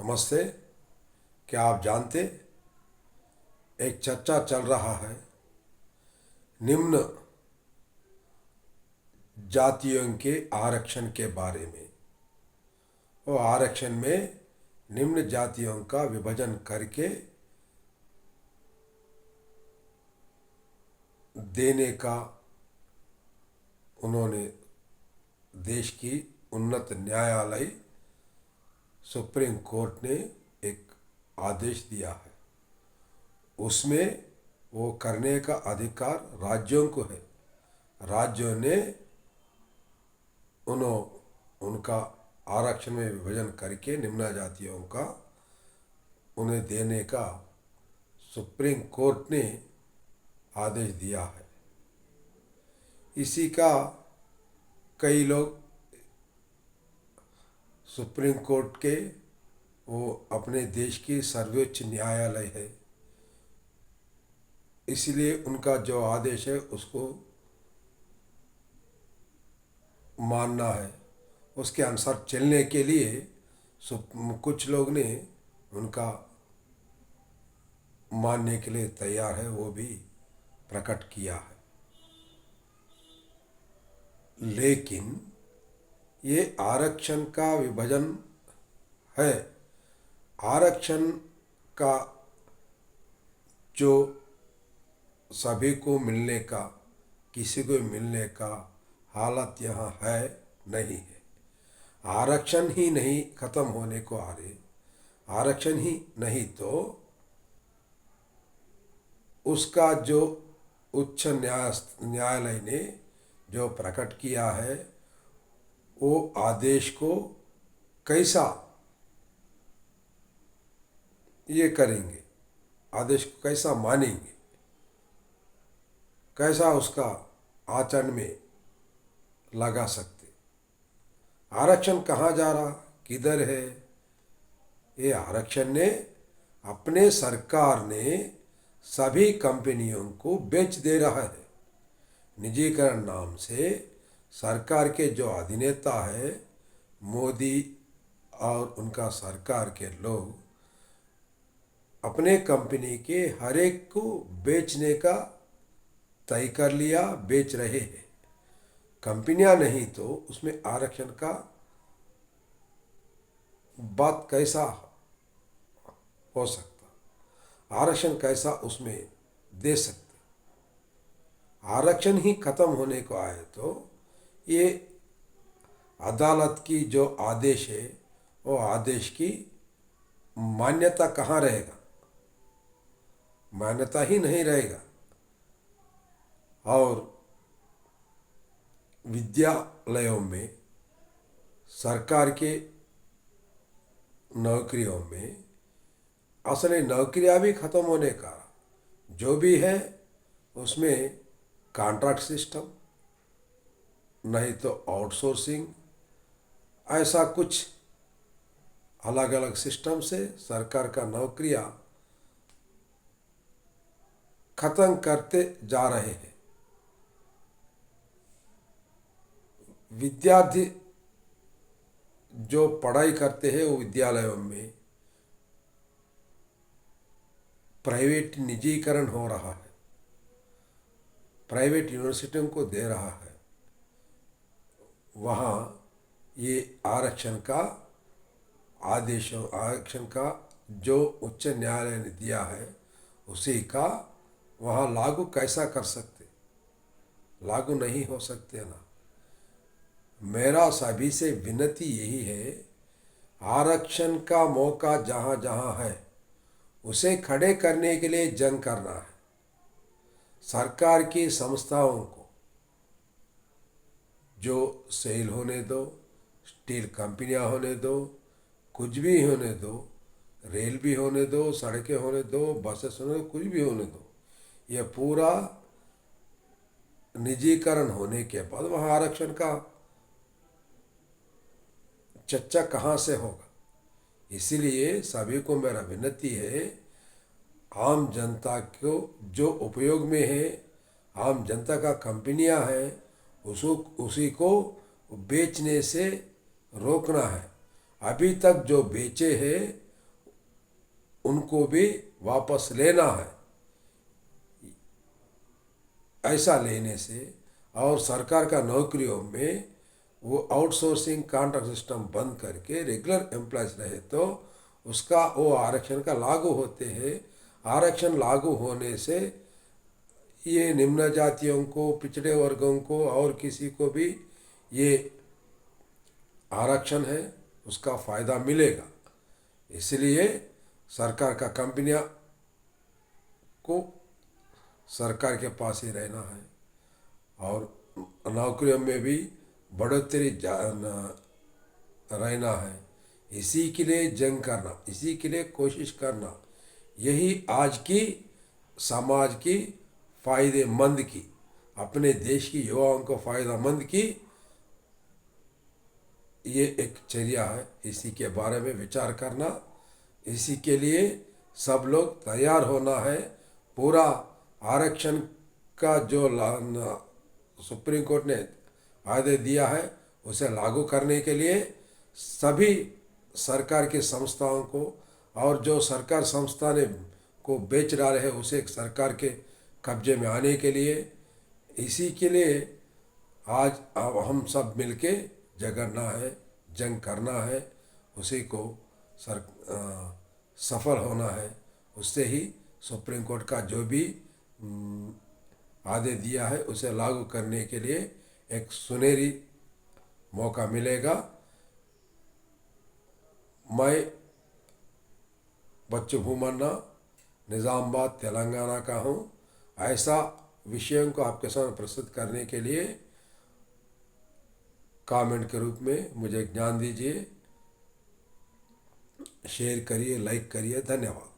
नमस्ते। क्या आप जानते, एक चर्चा चल रहा है निम्न जातियों के आरक्षण के बारे में। वो आरक्षण में निम्न जातियों का विभाजन करके देने का उन्होंने देश की उन्नत न्यायालय सुप्रीम कोर्ट ने एक आदेश दिया है। उसमें वो करने का अधिकार राज्यों को है। राज्यों ने उनका आरक्षण में विभाजन करके निम्न जातियों का उन्हें देने का सुप्रीम कोर्ट ने आदेश दिया है। इसी का कई लोग सुप्रीम कोर्ट के वो अपने देश की सर्वोच्च न्यायालय है, इसलिए उनका जो आदेश है उसको मानना है। उसके अनुसार चलने के लिए कुछ लोग ने उनका मानने के लिए तैयार है, वो भी प्रकट किया है। लेकिन ये आरक्षण का विभाजन है। आरक्षण का जो सभी को मिलने का, किसी को मिलने का हालत यहाँ है नहीं है। आरक्षण ही नहीं खत्म होने को आ रहे। आरक्षण ही नहीं तो उसका जो उच्च न्यायालय ने जो प्रकट किया है वो आदेश को कैसा ये करेंगे, आदेश को कैसा मानेंगे, कैसा उसका आचरण में लगा सकते। आरक्षण कहाँ जा रहा, किधर है? ये आरक्षण ने अपने सरकार ने सभी कंपनियों को बेच दे रहा है। निजीकरण नाम से सरकार के जो अधिनेता है मोदी और उनका सरकार के लोग अपने कंपनी के हर एक को बेचने का तय कर लिया, बेच रहे हैं। कंपनियां नहीं तो उसमें आरक्षण का बात कैसा हो सकता, आरक्षण कैसा उसमें दे सकते। आरक्षण ही खत्म होने को आए तो ये अदालत की जो आदेश है वो आदेश की मान्यता कहाँ रहेगा? मान्यता ही नहीं रहेगा। और विद्यालयों में, सरकार के नौकरियों में असली नौकरियां भी खत्म होने का जो भी है उसमें कॉन्ट्रैक्ट सिस्टम नहीं तो आउटसोर्सिंग, ऐसा कुछ अलग अलग सिस्टम से सरकार का नौकरियां खत्म करते जा रहे हैं। विद्यार्थी जो पढ़ाई करते हैं वो विद्यालयों में प्राइवेट निजीकरण हो रहा है, प्राइवेट यूनिवर्सिटियों को दे रहा है। वहाँ ये आरक्षण का आरक्षण का जो उच्च न्यायालय ने दिया है उसी का वहाँ लागू कैसा कर सकते? लागू नहीं हो सकते ना। मेरा सभी से विनती यही है, आरक्षण का मौका जहाँ जहाँ है उसे खड़े करने के लिए जंग करना है। सरकार की संस्थाओं को जो सेल होने दो, स्टील कंपनियां होने दो, कुछ भी होने दो, रेल भी होने दो, सड़कें होने दो, बसेस होने दो, कुछ भी होने दो, यह पूरा निजीकरण होने के बाद वहाँ आरक्षण का चर्चा कहाँ से होगा? इसीलिए सभी को मेरा विनती है, आम जनता को जो उपयोग में है, आम जनता का कंपनियां हैं, उसी को बेचने से रोकना है। अभी तक जो बेचे हैं उनको भी वापस लेना है। ऐसा लेने से और सरकार का नौकरियों में वो आउटसोर्सिंग कॉन्ट्रैक्ट सिस्टम बंद करके रेगुलर एम्प्लॉयज रहे तो उसका वो आरक्षण का लागू होते हैं। आरक्षण लागू होने से ये निम्न जातियों को, पिछड़े वर्गों को और किसी को भी ये आरक्षण है उसका फ़ायदा मिलेगा। इसलिए सरकार का कंपनियां को सरकार के पास ही रहना है और नौकरियों में भी बढ़ोतरी रहना है। इसी के लिए जंग करना, इसी के लिए कोशिश करना, यही आज की समाज की फ़ायदेमंद की, अपने देश की युवाओं को फ़ायदेमंद की ये एक चर्या है। इसी के बारे में विचार करना, इसी के लिए सब लोग तैयार होना है। पूरा आरक्षण का जो सुप्रीम कोर्ट ने आदेश दिया है उसे लागू करने के लिए सभी सरकार की संस्थाओं को और जो सरकार संस्था ने को बेच डाले हैं उसे सरकार के कब्जे में आने के लिए, इसी के लिए आज अब हम सब मिलके जगड़ना है, जंग करना है, उसी को सफल होना है। उससे ही सुप्रीम कोर्ट का जो भी आदेश दिया है उसे लागू करने के लिए एक सुनहरी मौका मिलेगा। मैं बच्चू भूमन्ना निज़ामाबाद तेलंगाना का हूँ। ऐसा विषयों को आपके सामने प्रस्तुत करने के लिए कमेंट के रूप में मुझे ज्ञान दीजिए, शेयर करिए, लाइक करिए। धन्यवाद।